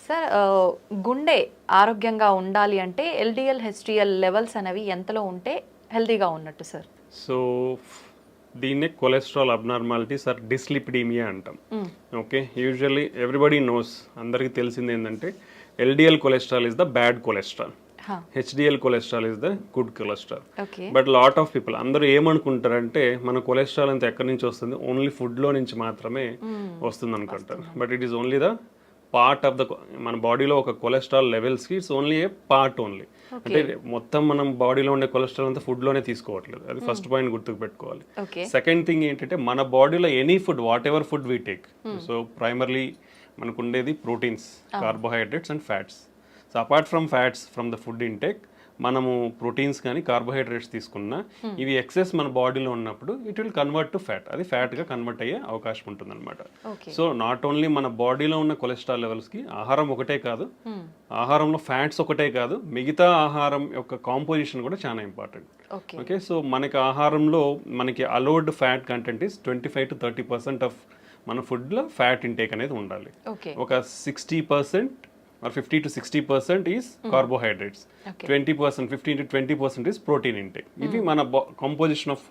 Sir గుండె ఆరోగ్యంగా ఉండాలి అంటే ఎల్డిఎల్ హెచ్డిఎల్ లెవెల్స్ అనేవి ఎంతలో ఉంటే హెల్తీగా ఉన్నట్టు సార్? సో దీన్నే కొలెస్ట్రాల్ అబ్నార్మాలిటీస్ ఆర్ డిస్లిపిడీమియా అంటాం. ఓకే, యూజువల్లీ ఎవ్రీబడి నోస్, అందరికీ తెలిసింది ఏంటంటే LDL cholesterol is the bad cholesterol, HDL cholesterol is the good cholesterol. But lot of people అందరూ ఏమనుకుంటారంటే మన కొలెస్ట్రాల్ అంతా ఎక్కడి నుంచి వస్తుంది, ఓన్లీ ఫుడ్లో నుంచి మాత్రమే వస్తుంది అనుకుంటారు. But it is only the part of the, మన బాడీలో ఒక కొలెస్ట్రాల్ లెవెల్స్కి it's only a part only. అంటే మొత్తం మనం బాడీలో ఉండే కొలెస్ట్రాల్ అంతా ఫుడ్లోనే తీసుకోవట్లేదు. అది ఫస్ట్ పాయింట్ గుర్తుకు పెట్టుకోవాలి. సెకండ్ థింగ్ ఏంటంటే మన బాడీలో any food, what ever food we take, so primarily మనకు ఉండేది proteins, carbohydrates and fats. So apart from fats from the food intake, మనము ప్రోటీన్స్ కానీ కార్బోహైడ్రేట్స్ తీసుకున్నా ఇవి ఎక్సెస్ మన బాడీలో ఉన్నప్పుడు it will convert to fat, అది ఫ్యాట్గా కన్వర్ట్ అయ్యే అవకాశం ఉంటుంది అనమాట. సో నాట్ ఓన్లీ మన బాడీలో ఉన్న కొలెస్ట్రాల్ లెవెల్స్కి ఆహారం ఒకటే కాదు, ఆహారంలో ఫ్యాట్స్ ఒకటే కాదు, మిగతా ఆహారం యొక్క కాంపోజిషన్ కూడా చాలా ఇంపార్టెంట్. ఓకే, సో మనకి ఆహారంలో మనకి allowed fat content is 25 to 30% of మన ఫుడ్లో ఫ్యాట్ ఇంటేక్ అనేది ఉండాలి. ఒక 60% or 50 to 60% is carbohydrates. 20%, 15 to 20% is protein intake. ఇవి మన కంపోజిషన్ ఆఫ్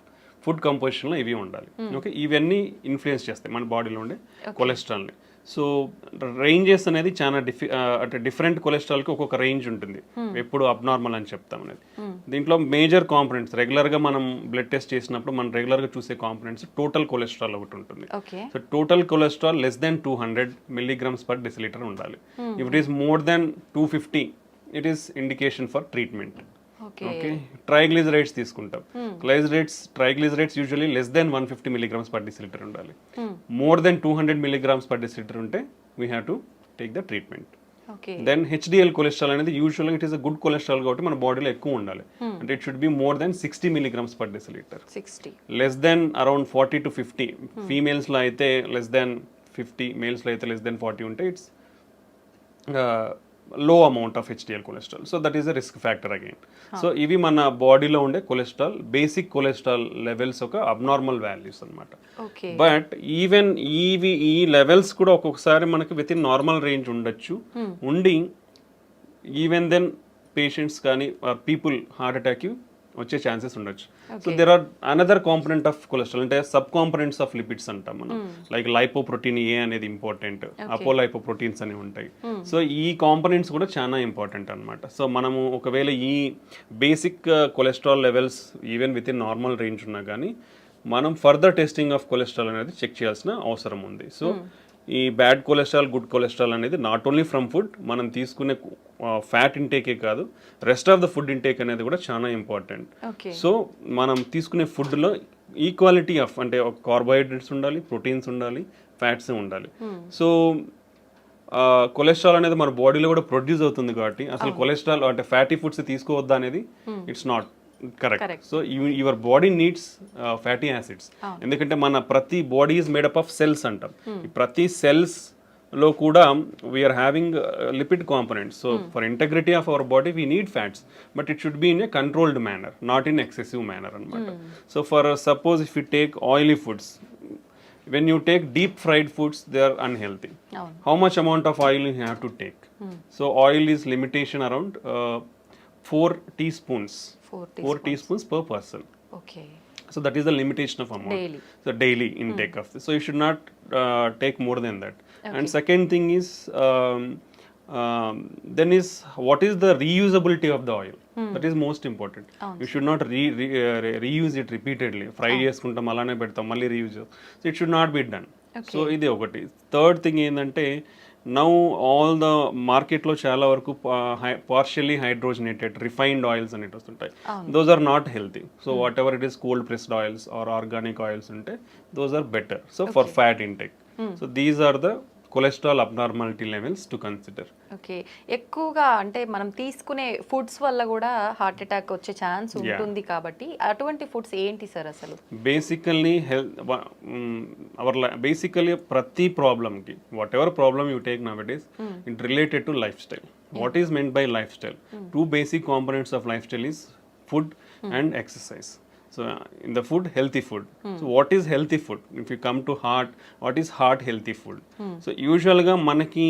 ఫుడ్ కంపోజిషన్లో ఇవి ఉండాలి. ఓకే, ఇవన్నీ ఇన్ఫ్లుయెన్స్ చేస్తాయి మన బాడీలో ఉండే కొలెస్ట్రాల్ని. సో రేంజెస్ అనేది చాలా అంటే డిఫరెంట్ కొలెస్ట్రాల్కి ఒక్కొక్క రేంజ్ ఉంటుంది, ఎప్పుడు అబ్నార్మల్ అని చెప్తాం అనేది. దీంట్లో మేజర్ కాంపనెంట్స్ రెగ్యులర్గా మనం బ్లడ్ టెస్ట్ చేసినప్పుడు మనం రెగ్యులర్గా చూసే కాంపనెంట్స్ టోటల్ కొలెస్ట్రాల్ ఒకటి ఉంటుంది. So total cholesterol less than 200 milligrams per deciliter ఉండాలి. If it is more than 250 it is indication for treatment. Okay, triglycerides తీసుకుంటాం. Triglycerides usually less than 150 milligrams per deciliter ఉండాలి. మోర్ దెన్ 200 milligrams per deciliter ఉంటే we have to take the treatment. Then HDL cholesterol అనేది యూజువల్గా it is a good cholesterol కాబట్టి మన బాడీలో ఎక్కువ ఉండాలి. అంటే it should be more than 60 milligrams per deciliter. Less than around 40 to 50, ఫీమేల్స్లో అయితే less than 50, మేల్స్లో అయితే less than 40 ఉంటే it's low amount of HDL cholesterol. So that is a risk factor again. So ఇవి మన బాడీలో ఉండే కొలెస్ట్రాల్, బేసిక్ కొలెస్ట్రాల్ లెవెల్స్ ఒక abnormal values అనమాట. బట్ ఈవెన్ ఈ లెవెల్స్ కూడా ఒక్కొక్కసారి మనకి విత్ ఇన్ నార్మల్ రేంజ్ ఉండొచ్చు, ఉండి ఈవెన్ దెన్ పేషెంట్స్ కానీ పీపుల్ హార్ట్ అటాక్ వచ్చే ఛాన్సెస్ ఉండొచ్చు. So there are another component of cholesterol, అంటే సబ్ కాంపనెంట్స్ ఆఫ్ లిపిడ్స్ అంటాం మనం. లైక్ లైపోప్రోటీన్ ఏ అనేది ఇంపార్టెంట్, అపోలైపోప్రోటీన్స్ అనేవి ఉంటాయి. సో ఈ కాంపనెంట్స్ కూడా చాలా ఇంపార్టెంట్ అనమాట. సో మనము ఒకవేళ ఈ basic cholesterol levels even with in normal range ఉన్నా కానీ మనం ఫర్దర్ టెస్టింగ్ ఆఫ్ కొలెస్ట్రాల్ అనేది చెక్ చేయాల్సిన అవసరం ఉంది. సో ఈ బ్యాడ్ కొలెస్ట్రాల్, గుడ్ కొలెస్ట్రాల్ అనేది నాట్ ఓన్లీ ఫ్రమ్ ఫుడ్, మనం తీసుకునే ఫ్యాట్ ఇంటేకే కాదు, rest of the food intake అనేది కూడా చాలా ఇంపార్టెంట్. సో మనం తీసుకునే ఫుడ్లో ఈక్వాలిటీ ఆఫ్, అంటే కార్బోహైడ్రేట్స్ ఉండాలి, ప్రోటీన్స్ ఉండాలి, ఫ్యాట్స్ ఉండాలి. సో కొలెస్ట్రాల్ అనేది మన బాడీలో కూడా ప్రొడ్యూస్ అవుతుంది కాబట్టి అసలు కొలెస్ట్రాల్ అంటే ఫ్యాటీ ఫుడ్స్ తీసుకోవద్దా అనేది it's not correct. So your body needs fatty acids, ఎందుకంటే మన ప్రతి body is made up of cells అంటాం. ప్రతి సెల్స్ లో కూడా we are having lipid components. So for integrity of our body we need fats, but it should be in a controlled manner, not in excessive manner అనమాట. So for suppose if you take oily foods, when you take deep fried foods, they are unhealthy. How much amount of oil you have to take? So oil is limitation around 4 teaspoons. 4 teaspoons per person. Okay. So that is the limitation of amount. Daily. The daily intake of this. So you should not take more than that. And second thing is then is what is the reusability of the oil? That is most important. You should not reuse it repeatedly. Fry చేసుకుంటాం, అలానే పెడతాం, మళ్ళీ reuse. So it should not be done. So ఇది ఒకటి. Third thing ఏంటంటే now all the మార్కెట్లో చాలా వరకు పార్షియల్లీ హైడ్రోజనేటెడ్ రిఫైన్డ్ ఆయిల్స్ అనేవి వస్తుంటాయి. Those are not healthy. So whatever it is cold pressed oils or organic oils ఉంటే those are better. So for fat intake. So these are the cholesterol abnormality levels to consider. Okay, ఎక్కువగా అంటే మనం తీసుకునే foods వల్ల కూడా heart attack వచ్చే chance ఉంటుంది కాబట్టి అటువంటి ఫుడ్స్ ఏంటి సార్ అసలు? బేసికల్లీ బేసికల్లీ ప్రతి ప్రాబ్లమ్కి whatever problem you take now it is it related to lifestyle. What is meant by lifestyle? 2 basic components of lifestyle is food and exercise. So in the food, healthy food. So what is healthy food? If you come to heart, what is heart healthy food? So usual గా మనకి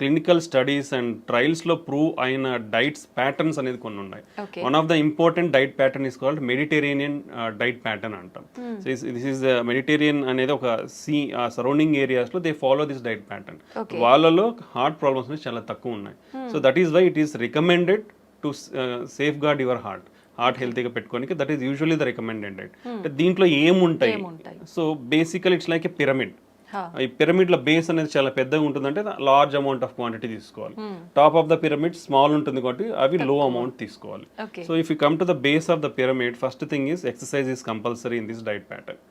clinical studies and trials లో prove అయిన diets patterns అనేది కొన్ని ఉన్నాయి. Okay. One of the important diet pattern is called Mediterranean diet pattern అంటాం. So this is Mediterranean అనేది ఒక sea surrounding areas లో they follow this diet pattern. Okay. వాళ్ళలో హార్ట్ ప్రాబ్లమ్స్ అనేది చాలా తక్కువ ఉన్నాయి. So that is why it is recommended to safeguard your heart హెల్తీగా పెట్టుకోనికి that is usually the recommended diet. అంటే దీంట్లో ఏముంటాయి? So basically it's like a pyramid. ఈ పిరమిడ్ లో బేస్ అనేది చాలా పెద్దగా ఉంటుందంటే లార్జ్ అమౌంట్ ఆఫ్ క్వాంటిటీ తీసుకోవాలి. Top of the pyramid small ఉంటుంది కాబట్టి అవి లో అమౌంట్ తీసుకోవాలి. So if you come to the base of the pyramid, first thing is exercise is compulsory in this diet pattern.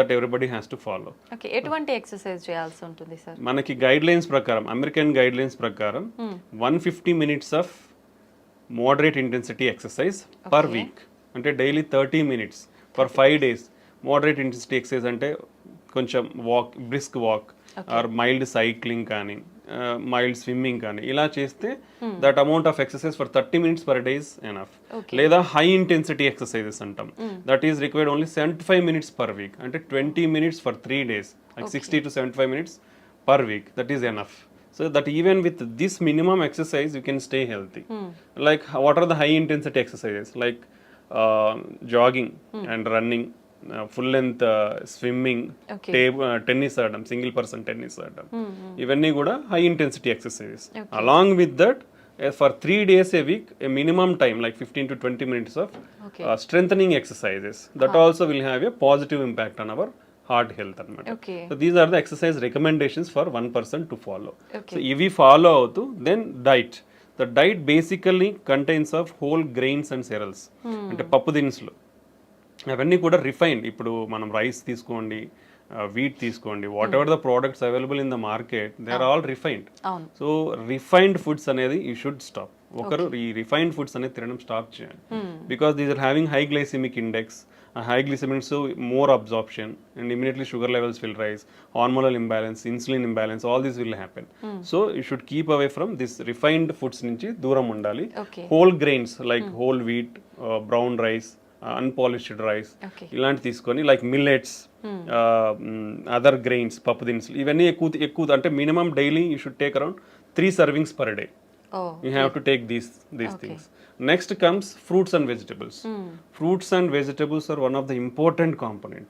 That everybody has to follow. ఎటువంటి exercise చేయాల్సి ఉంటుంది sir? మనకి guide lines ప్రకారం, American guide lines ప్రకారం 150 minutes of moderate intensity exercise per week. అంటే daily 30 minutes for 5 days. Moderate intensity exercise అంటే కొంచెం walk, brisk walk are mild cycling కానీ మైల్డ్ స్విమ్మింగ్ కానీ ఇలా చేస్తే that amount of exercise for 30 minutes per day is enough. లేదా high intensity exercises అంటాం, that is required only 75 minutes per week. అంటే 20 minutes for 3 days, like 60 to 75 minutes per week. That is enough. So that even with this minimum exercise, you can stay healthy. Like what are the high intensity exercises? Like jogging and running, full length swimming, tennis ఆడడం, single person tennis ఆడడం, ఇవన్నీ కూడా high intensity exercises. Along with that for 3 days a week, a minimum time like 15 to 20 minutes of strengthening exercises. That also will have a positive impact on our heart health అన్నమాట. So these are the exercise recommendations for one person to follow. So ఇవి follow అవుతూ then diet. The diet basically contains of whole grains and cereals. అంటే పప్పు దినుసులు అవన్నీ కూడా refined. ఇప్పుడు మనం రైస్ తీసుకోండి, వీట్ తీసుకోండి, whatever the products available in the market, they are all refined. So refined foods అనేది యూ షుడ్ స్టాప్. ఒకరు ఈ రిఫైన్డ్ ఫుడ్స్ అనేది తినడం స్టాప్ చేయాలి. Because these are having high glycemic index. High glycemic, so more absorption and immediately sugar levels will rise, hormonal imbalance, insulin imbalance, all this will happen. So you should keep away from this refined foods nunchi dooram undali. Whole grains like whole wheat, brown rice, unpolished rice, ilanti తీసుకొని like millets, other grains, పప్పు దినుసులు ఇవన్నీ ఎక్కువ అంటే minimum daily you should take around 3 servings per day. You have to take these things. Next comes fruits and vegetables. Fruits and vegetables are one of the important component.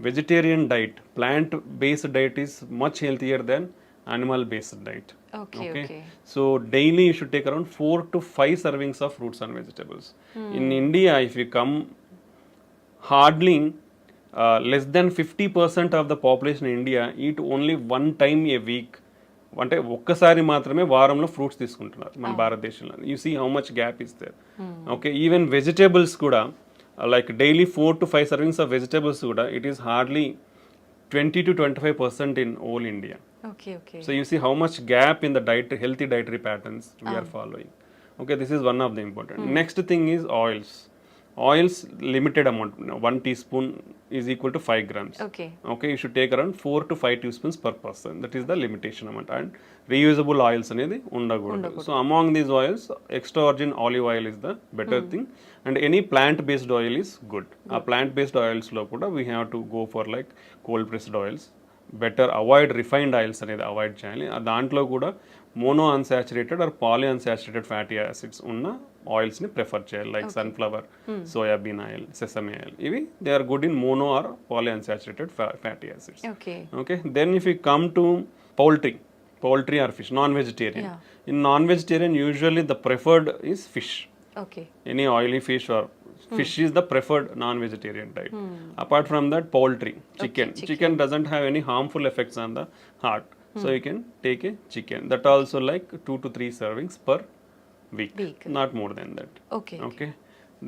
Vegetarian diet, plant-based diet is much healthier than animal-based diet. Okay. So daily you should take around 4 to 5 servings of fruits and vegetables. In India, if you come, hardly less than 50% of the population in India eat only one time a week. అంటే ఒక్కసారి మాత్రమే వారంలో fruits తీసుకుంటున్నారు మన భారతదేశంలో. You see how much gap is there. Okay, even vegetables కూడా like daily 4 to 5 servings of vegetables కూడా it is hardly 20 to 25% in all India. So you see how much gap in the diet, healthy dietary patterns we are following. Okay, this is one of the important. Next thing is oils. Oils limited amount, 1 teaspoon is equal to 5 grams. Okay, you should take around 4 to 5 teaspoons per person. That is the limitation amount. And reusable oils అనేది ఉండకూడదు. So among these oils, extra virgin olive oil is the better thing, and any plant based oil is good. ఆ plant based oils లో కూడా we have to go for like cold pressed oils. Better avoid refined oils అనేది avoid చేయాలి. దాంట్లో కూడా mono unsaturated or poly unsaturated fatty acids ఉన్న ఆయిల్స్ని prefer చేయాలి, like sunflower, soybean oil, sesame oil. ఇవి they are good in mono or poly unsaturated fatty acids. Okay, then if you come to poultry or fish, non-vegetarian. In non-vegetarian, usually the preferred is fish. Any oily fish or fish is the preferred non-vegetarian diet. Apart from that, poultry, chicken doesn't have any harmful effects on the heart, so you can take a chicken. That also like 2 to 3 servings per week, not more than that. Okay.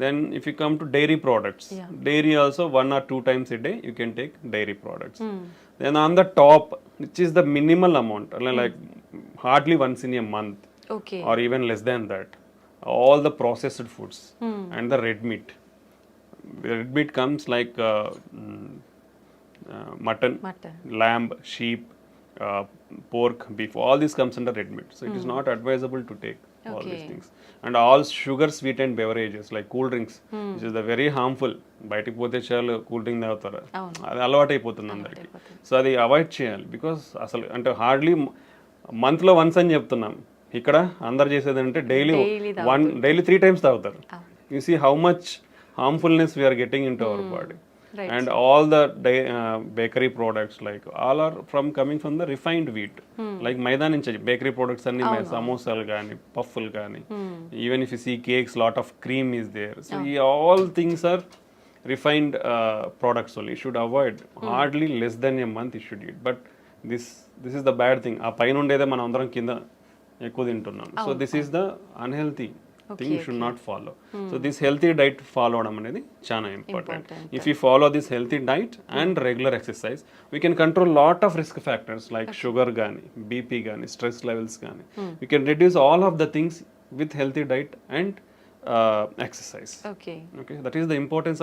Then if you come to dairy products, dairy also 1 or 2 times a day you can take dairy products. Then on the top, which is the minimal amount, like hardly once in a month, or even less than that, all the processed foods and the red meat. Red meat comes like mutton, lamb, sheep, pork, beef, all this comes under red meat. So it is not advisable to take all these Okay. things. And all sugar sweetened beverages like cool drinks, which is the very harmful. బయటికి పోతే చాలు cool drink తాగుతారు, అది అలవాటు అయిపోతుంది అందరికి. So అది avoid చేయాలి. బికాస్ అసలు అంటే హార్డ్లీ మంత్లో వన్స్ అని చెప్తున్నాం, ఇక్కడ అందరు చేసేది అంటే డైలీ డైలీ 3 times తాగుతారు. You see how much harmfulness we are getting into our body. And all the bakery products, like all are coming from the refined wheat. Like maida nunchi bakery products anni samosalu gaani, pufflu gaani, even if you see cakes, lot of cream is there. So all things are refined products only. You should avoid. Hardly less than a month you should eat. But this is the bad thing. ఆ పైన ఉండేదే మనం అందరం కింద ఎక్కువ తింటున్నాం. So this is the unhealthy thing you should not follow. So this healthy diet follow avadam anedi chaana important. If you follow this healthy diet and regular exercise, we can control lot of risk factors like sugar gaani, BP gaani, stress levels gaani. We can reduce all of the things with healthy diet and exercise. Okay. That is the importance of